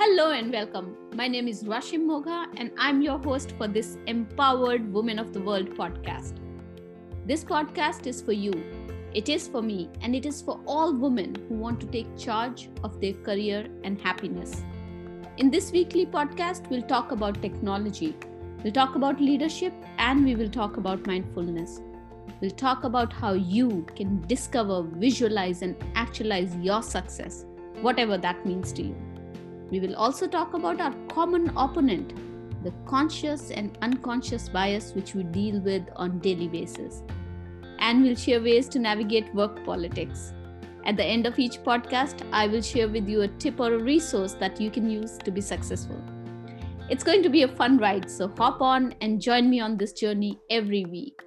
Hello and welcome. My name is Rashim Mogha and I'm your host for this Empowered Women of the World podcast. This podcast is for you, it is for me, and it is for all women who want to take charge of their career and happiness. In this weekly podcast, we'll talk about technology, we'll talk about leadership, and we will talk about mindfulness. We'll talk about how you can discover, visualize, and actualize your success, whatever that means to you. We will also talk about our common opponent, the conscious and unconscious bias which we deal with on daily basis. And we'll share ways to navigate work politics. At the end of each podcast, I will share with you a tip or a resource that you can use to be successful. It's going to be a fun ride, so hop on and join me on this journey every week.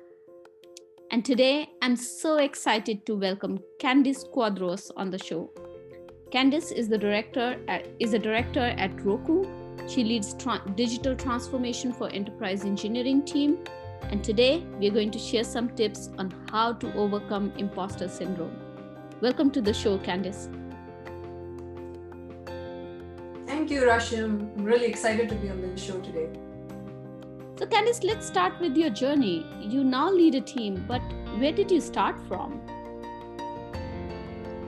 And today, I'm so excited to welcome Candice Quadros on the show. Candice is a director at Roku. She leads digital transformation for enterprise engineering team. And today we're going to share some tips on how to overcome imposter syndrome. Welcome to the show, Candice. Thank you, Rashim. I'm really excited to be on the show today. So Candice, let's start with your journey. You now lead a team, but where did you start from?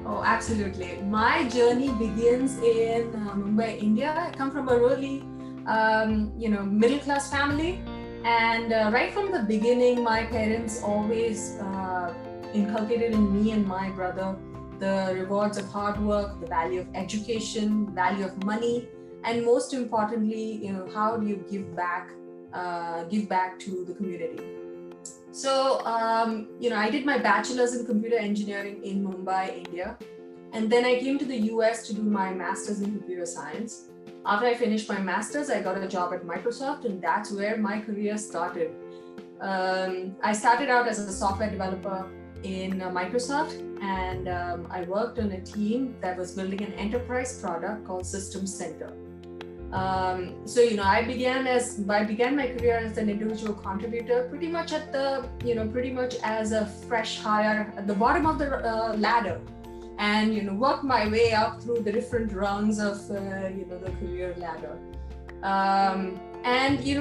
Oh, absolutely. My journey begins in Mumbai, India. I come from a really, middle-class family. And right from the beginning, my parents always inculcated in me and my brother the rewards of hard work, the value of education, value of money, and most importantly, how do you give back to the community. So, I did my bachelor's in computer engineering in Mumbai, India. And then I came to the US to do my master's in computer science. After I finished my master's, I got a job at Microsoft, and that's where my career started. I started out as a software developer in Microsoft, and I worked on a team that was building an enterprise product called System Center. I began my career as an individual contributor, pretty much as a fresh hire at the bottom of the ladder, and worked my way up through the different rungs of the career ladder.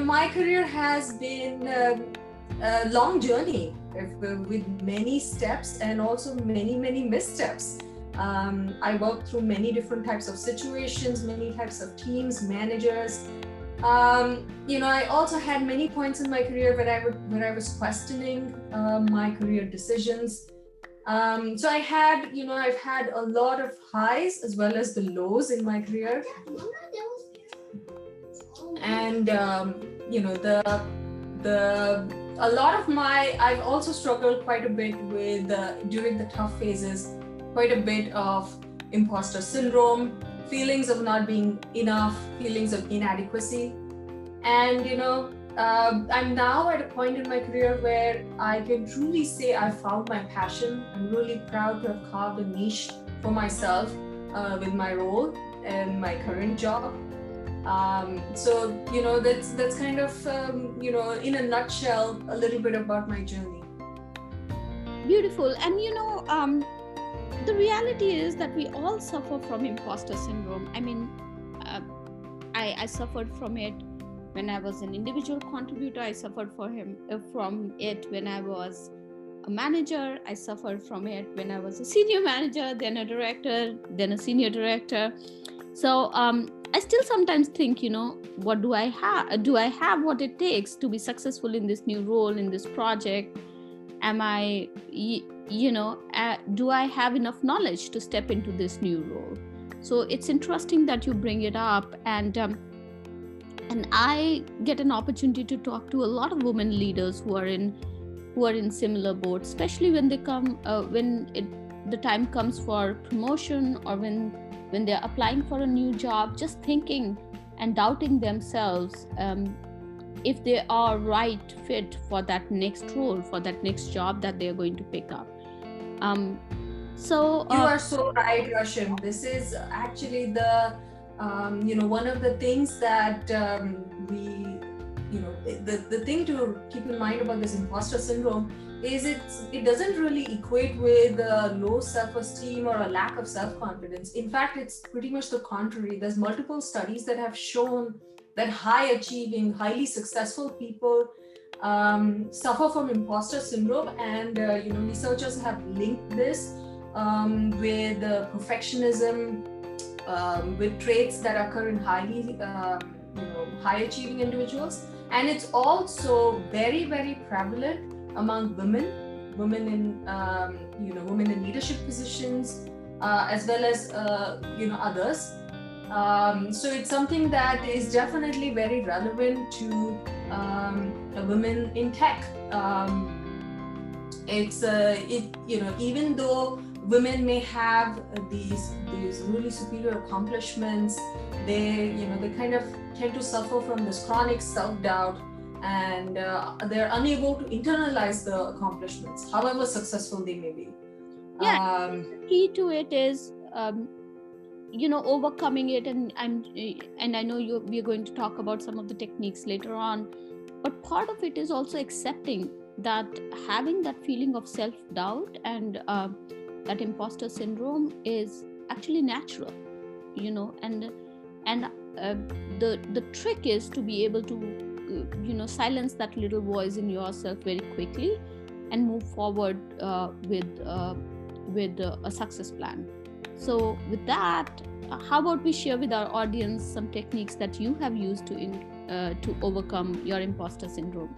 My career has been a long journey with many steps and also many missteps. I worked through many different types of situations, many types of teams, managers. I also had many points in my career where I was questioning my career decisions. So I've had a lot of highs as well as the lows in my career. And I've also struggled quite a bit with during the tough phases. Quite a bit of imposter syndrome, feelings of not being enough, feelings of inadequacy. And, I'm now at a point in my career where I can truly say I found my passion. I'm really proud to have carved a niche for myself with my role and my current job. That's kind of, in a nutshell, a little bit about my journey. Beautiful. And, the reality is that we all suffer from imposter syndrome. I mean, I suffered from it when I was an individual contributor. I suffered from it when I was a manager. I suffered from it when I was a senior manager, then a director, then a senior director. So I still sometimes think, what do I have? Do I have what it takes to be successful in this new role, in this project? Am I... do I have enough knowledge to step into this new role? So it's interesting that you bring it up, and I get an opportunity to talk to a lot of women leaders who are in similar boats, especially when they come the time comes for promotion, or when they're applying for a new job, just thinking and doubting themselves if they are right fit for that next role, for that next job that they're going to pick up. You are so right, Rashim. This is actually the one of the things that the thing to keep in mind about this imposter syndrome is it doesn't really equate with low self-esteem or a lack of self-confidence. In fact, it's pretty much the contrary. There's multiple studies that have shown that high achieving, highly successful people suffer from imposter syndrome, and researchers have linked this with perfectionism, with traits that occur in highly high achieving individuals. And it's also very, very prevalent among women in leadership positions, as well as others. So it's something that is definitely very relevant to women in tech. Even though women may have these really superior accomplishments, they kind of tend to suffer from this chronic self-doubt, and they're unable to internalize the accomplishments, however successful they may be. The key to it is overcoming it, and I know we're going to talk about some of the techniques later on, but part of it is also accepting that having that feeling of self-doubt and that imposter syndrome is actually natural, and the trick is to be able to silence that little voice in yourself very quickly and move forward with a success plan. So with that, how about we share with our audience some techniques that you have used to overcome your imposter syndrome?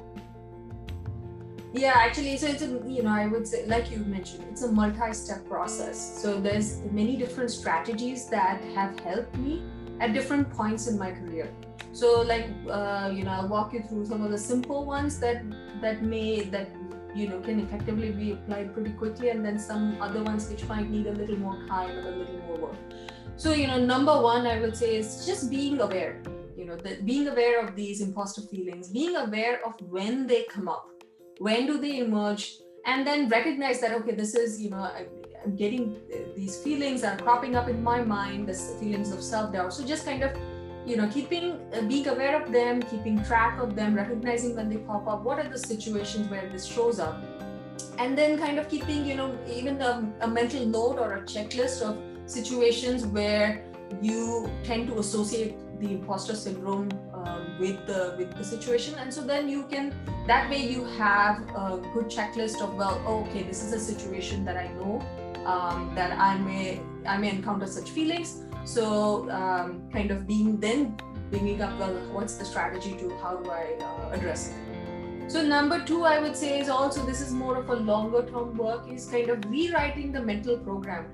Yeah, actually, so it's I would say, like you mentioned, it's a multi-step process. So there's many different strategies that have helped me at different points in my career. So I'll walk you through some of the simple ones that can effectively be applied pretty quickly, and then some other ones which might need a little more time and a little more work. So number one, I would say, is just being aware. Being aware of these imposter feelings, being aware of when they come up, when do they emerge, and then recognize that, okay, this is I'm getting these feelings are cropping up in my mind, this feelings of self-doubt. So just kind of being aware of them, keeping track of them, recognizing when they pop up, what are the situations where this shows up, and then kind of keeping even a mental note or a checklist of situations where you tend to associate the imposter syndrome with the situation. And so then that way you have a good checklist of, okay, this is a situation that I know that I may encounter such feelings. So kind of bringing up, what's the strategy to how do I address it? So number two, I would say, is also, this is more of a longer term work, is kind of rewriting the mental program.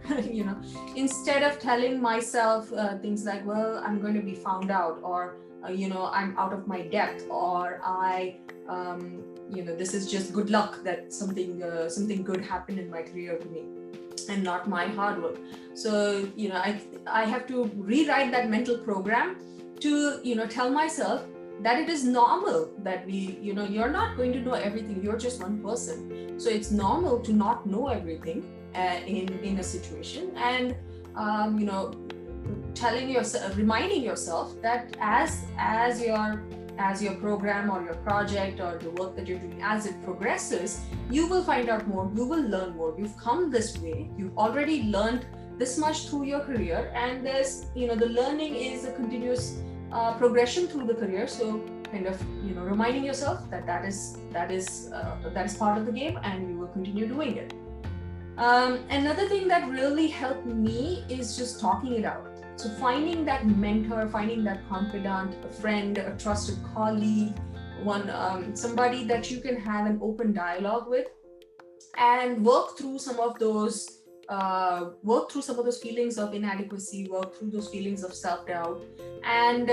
Instead of telling myself things like, well, I'm going to be found out, or I'm out of my depth, or this is just good luck that something good happened in my career to me and not my hard work. So I have to rewrite that mental program to tell myself that it is normal that you're not going to know everything. You're just one person, so it's normal to not know everything in a situation. And reminding yourself that as your program or your project or the work that you're doing, as it progresses, you will find out more, you will learn more. You've come this way, you've already learned this much through your career, and there's the learning is a continuous progression through the career. So kind of reminding yourself that is part of the game, and you will continue doing it. Another thing that really helped me is just talking it out. So finding that mentor, finding that confidant, a friend, a trusted colleague, somebody that you can have an open dialogue with, and work through some of those feelings of inadequacy, work through those feelings of self-doubt. And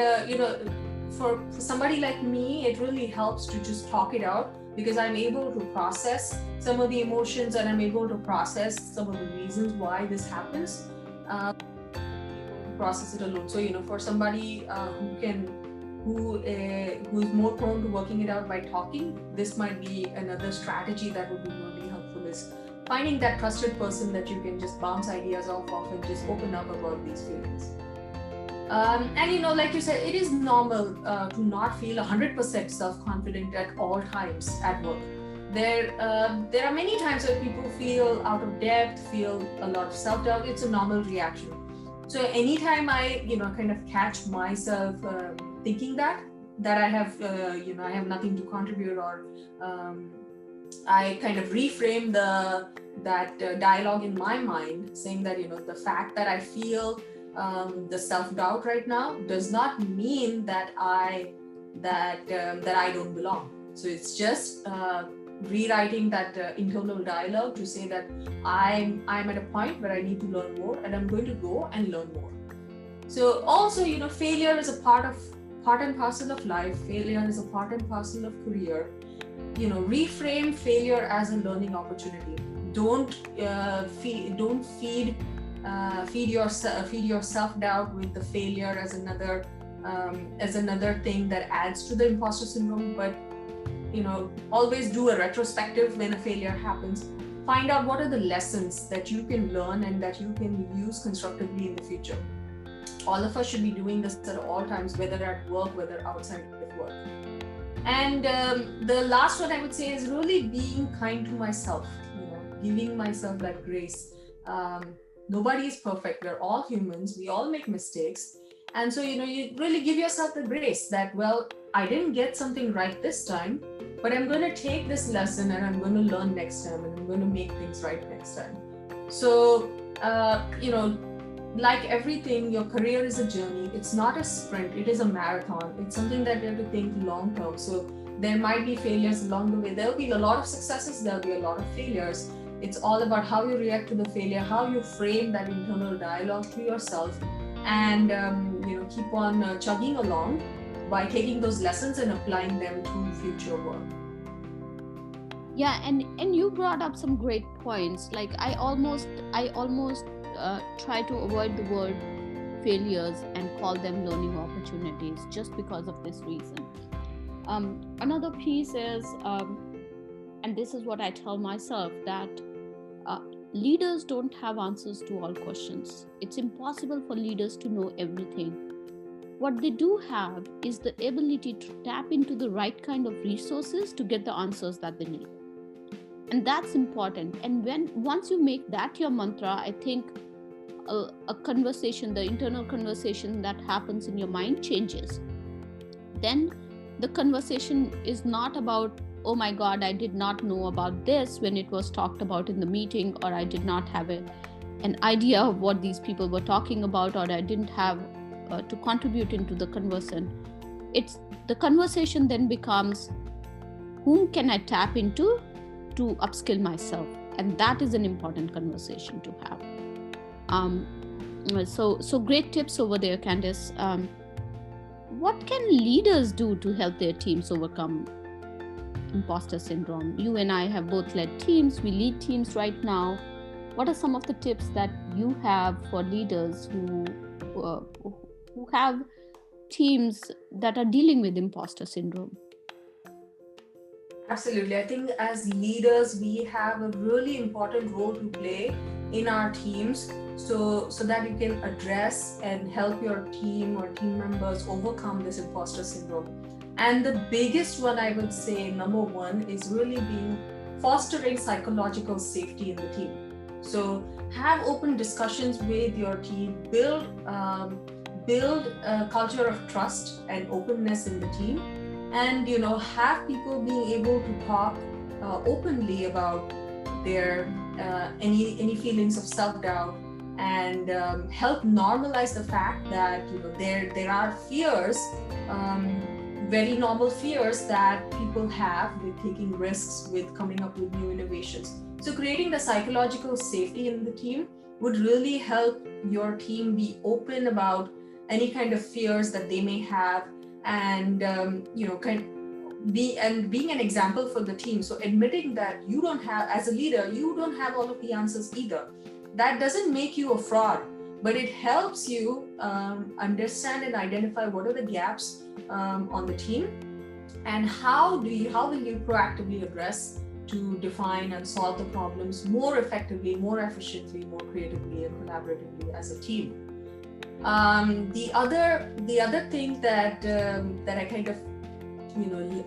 for somebody like me, it really helps to just talk it out, because I'm able to process some of the emotions, and I'm able to process some of the reasons why this happens. Process it alone. So for somebody who is more prone to working it out by talking, this might be another strategy that would be really helpful, is finding that trusted person that you can just bounce ideas off of and just open up about these feelings. And like you said, it is normal to not feel 100% self-confident at all times at work. There are many times where people feel out of depth, feel a lot of self-doubt. It's a normal reaction. So anytime I, kind of catch myself thinking that I have, I have nothing to contribute, or I kind of reframe that dialogue in my mind, saying that, the fact that I feel the self-doubt right now does not mean that I don't belong. So it's just rewriting that internal dialogue to say that I'm at a point where I need to learn more, and I'm going to go and learn more. So also, failure is a part and parcel of life. Failure is a part and parcel of career. Reframe failure as a learning opportunity. Don't feed your self-doubt with the failure as another thing that adds to the imposter syndrome. But always do a retrospective when a failure happens. Find out what are the lessons that you can learn and that you can use constructively in the future. All of us should be doing this at all times, whether at work, whether outside of work. And the last one I would say is really being kind to myself, giving myself that grace. Nobody is perfect. We're all humans. We all make mistakes. And so, you really give yourself the grace that, well, I didn't get something right this time, but I'm going to take this lesson and I'm going to learn next time, and I'm going to make things right next time. So, like everything, your career is a journey. It's not a sprint. It is a marathon. It's something that you have to think long term. So there might be failures along the way. There'll be a lot of successes. There'll be a lot of failures. It's all about how you react to the failure, how you frame that internal dialogue to yourself, and keep on chugging along by taking those lessons and applying them to future work. Yeah, and you brought up some great points. Like I almost try to avoid the word failures and call them learning opportunities just because of this reason. Another piece is, and this is what I tell myself, that leaders don't have answers to all questions. It's impossible for leaders to know everything. What they do have is the ability to tap into the right kind of resources to get the answers that they need. And that's important. And once you make that your mantra, I think a conversation, the internal conversation that happens in your mind changes. Then the conversation is not about, oh my God, I did not know about this when it was talked about in the meeting, or I did not have an idea of what these people were talking about, or I didn't have to contribute into the conversation. The conversation then becomes, whom can I tap into to upskill myself? And that is an important conversation to have. So great tips over there, Candice. What can leaders do to help their teams overcome imposter syndrome? You and I have both led teams. We lead teams right now. What are some of the tips that you have for leaders who have teams that are dealing with imposter syndrome? Absolutely. I think as leaders, we have a really important role to play in our teams, so that you can address and help your team or team members overcome this imposter syndrome. And the biggest one, I would say, number one, is really fostering psychological safety in the team. So have open discussions with your team, build a culture of trust and openness in the team, and have people being able to talk openly about their any feelings of self-doubt, and help normalize the fact that there are fears, very normal fears that people have with taking risks, with coming up with new innovations. So creating the psychological safety in the team would really help your team be open about any kind of fears that they may have, and being an example for the team. So admitting that you don't have, as a leader, you don't have all of the answers either. That doesn't make you a fraud, but it helps you understand and identify what are the gaps on the team, and how will you proactively address to define and solve the problems more effectively, more efficiently, more creatively, and collaboratively as a team. The other thing that I kind of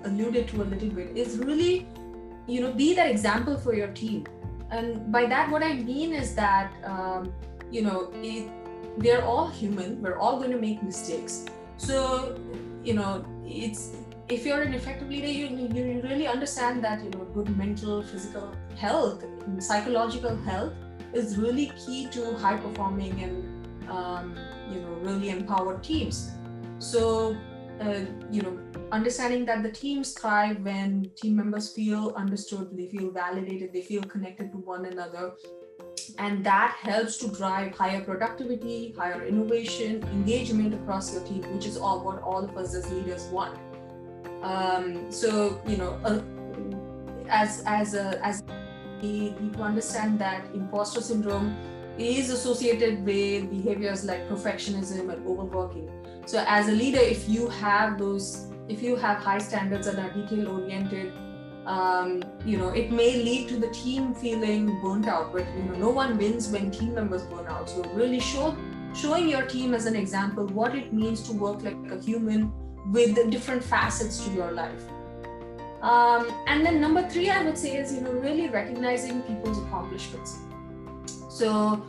alluded to a little bit is really be that example for your team. And by that, what I mean is that, they're all human. We're all going to make mistakes. So, if you're an effective leader, you really understand that, good mental, physical health, psychological health is really key to high performing and, really empowered teams. So, understanding that the teams thrive when team members feel understood, they feel validated, they feel connected to one another. And that helps to drive higher productivity, higher innovation, engagement across your team, which is what all of us as leaders want. As we need to understand that imposter syndrome is associated with behaviors like perfectionism and overworking. So as a leader, if you have high standards and are detail oriented, it may lead to the team feeling burnt out, but no one wins when team members burn out. So really showing your team as an example what it means to work like a human with different facets to your life. And then number 3, I would say, is really recognizing people's accomplishments. So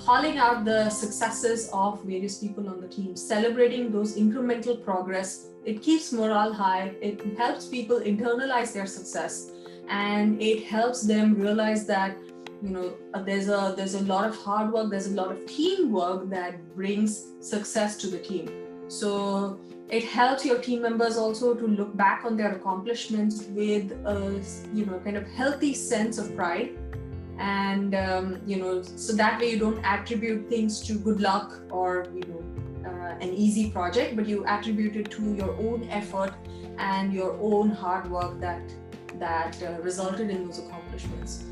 calling out the successes of various people on the team, celebrating those incremental progress. It keeps morale high. It helps people internalize their success, and it helps them realize that there's a lot of hard work, there's a lot of teamwork that brings success to the team. So it helps your team members also to look back on their accomplishments with a kind of healthy sense of pride. And so that way you don't attribute things to good luck or an easy project, but you attribute it to your own effort and your own hard work that resulted in those accomplishments.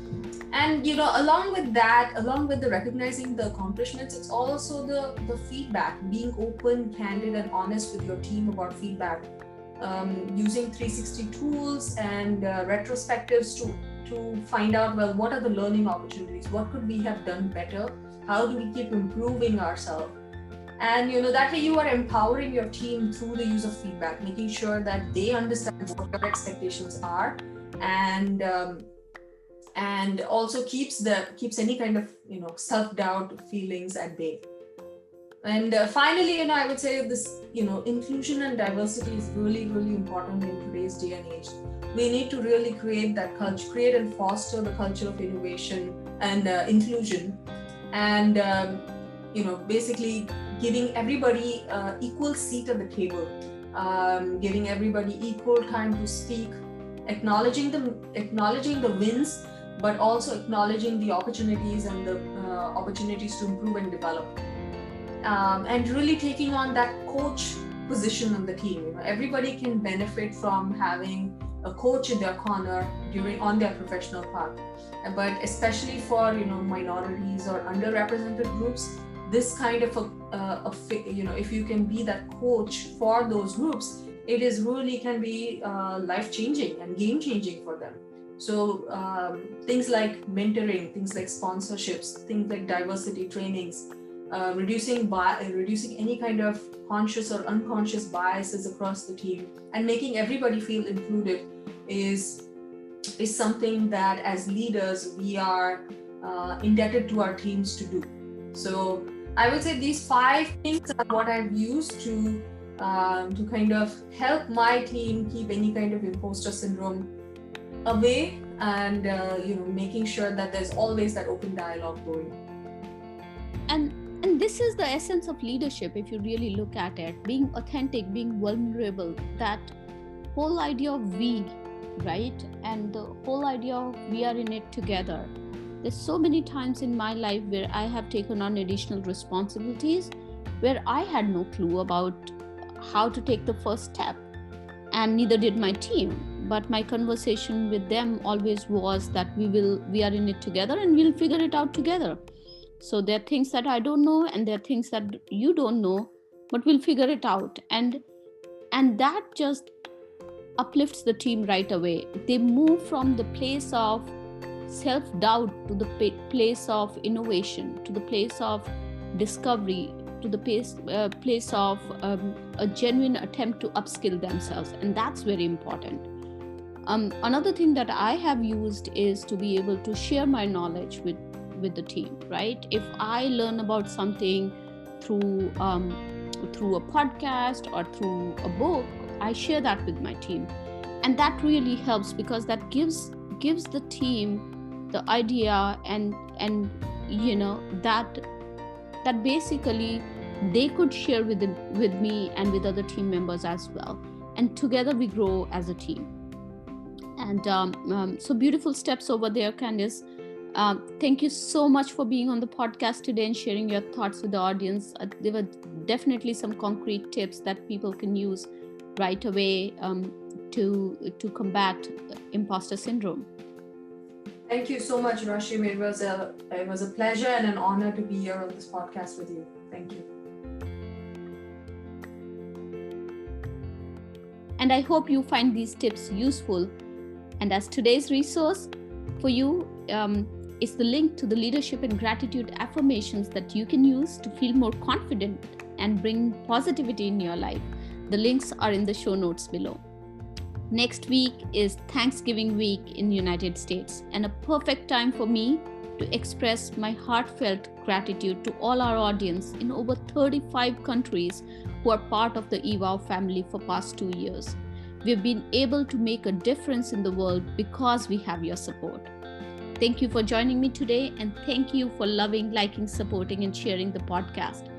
And along with the recognizing the accomplishments, it's also the feedback, being open, candid, and honest with your team about feedback, using 360 tools and retrospectives to find out, well, what are the learning opportunities? What could we have done better? How do we keep improving ourselves? And that way you are empowering your team through the use of feedback, making sure that they understand what your expectations are, and also keeps any kind of self-doubt feelings at bay. And finally, I would say this, inclusion and diversity is really, really important in today's day and age. We need to really create that culture, create and foster the culture of innovation and inclusion, and basically giving everybody equal seat at the table, giving everybody equal time to speak, acknowledging the wins, but also acknowledging the opportunities and the opportunities to improve and develop, and really taking on that coach position on the team. Everybody can benefit from having a coach in their corner on their professional path, but especially for minorities or underrepresented groups, this kind of if you can be that coach for those groups, it is really can be life-changing and game-changing for them. So things like mentoring, things like sponsorships, things like diversity trainings, reducing any kind of conscious or unconscious biases across the team, and making everybody feel included is something that as leaders we are indebted to our teams to do. So I would say these 5 things are what I've used to kind of help my team keep any kind of imposter syndrome away, and making sure that there's always that open dialogue going. And this is the essence of leadership, if you really look at it, being authentic, being vulnerable, that whole idea of we, right? And the whole idea of we are in it together. There's so many times in my life where I have taken on additional responsibilities where I had no clue about how to take the first step, and neither did my team. But my conversation with them always was that we are in it together and we'll figure it out together. So there are things that I don't know and there are things that you don't know, but we'll figure it out. And that just uplifts the team right away. They move from the place of self-doubt to the place of innovation, to the place of discovery, to the place of a genuine attempt to upskill themselves. And that's very important. Another thing that I have used is to be able to share my knowledge with the team, right? If I learn about something through through a podcast or through a book, I share that with my team, and that really helps because that gives the team the idea and that basically they could share with me and with other team members as well, and together we grow as a team. And so beautiful steps over there, Candice. Thank you so much for being on the podcast today and sharing your thoughts with the audience. There were definitely some concrete tips that people can use right away to combat imposter syndrome. Thank you so much, Rashim. It was a pleasure and an honor to be here on this podcast with you. Thank you. And I hope you find these tips useful. And as today's resource for you is the link to the leadership and gratitude affirmations that you can use to feel more confident and bring positivity in your life. The links are in the show notes below. Next week is Thanksgiving week in the United States, and a perfect time for me to express my heartfelt gratitude to all our audience in over 35 countries who are part of the eWOW family for past 2 years. We've been able to make a difference in the world because we have your support. Thank you for joining me today, and thank you for loving, liking, supporting, and sharing the podcast.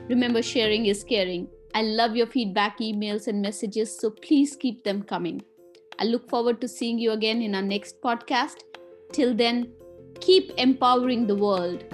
Remember, sharing is caring. I love your feedback, emails, and messages, so please keep them coming. I look forward to seeing you again in our next podcast. Till then, keep empowering the world.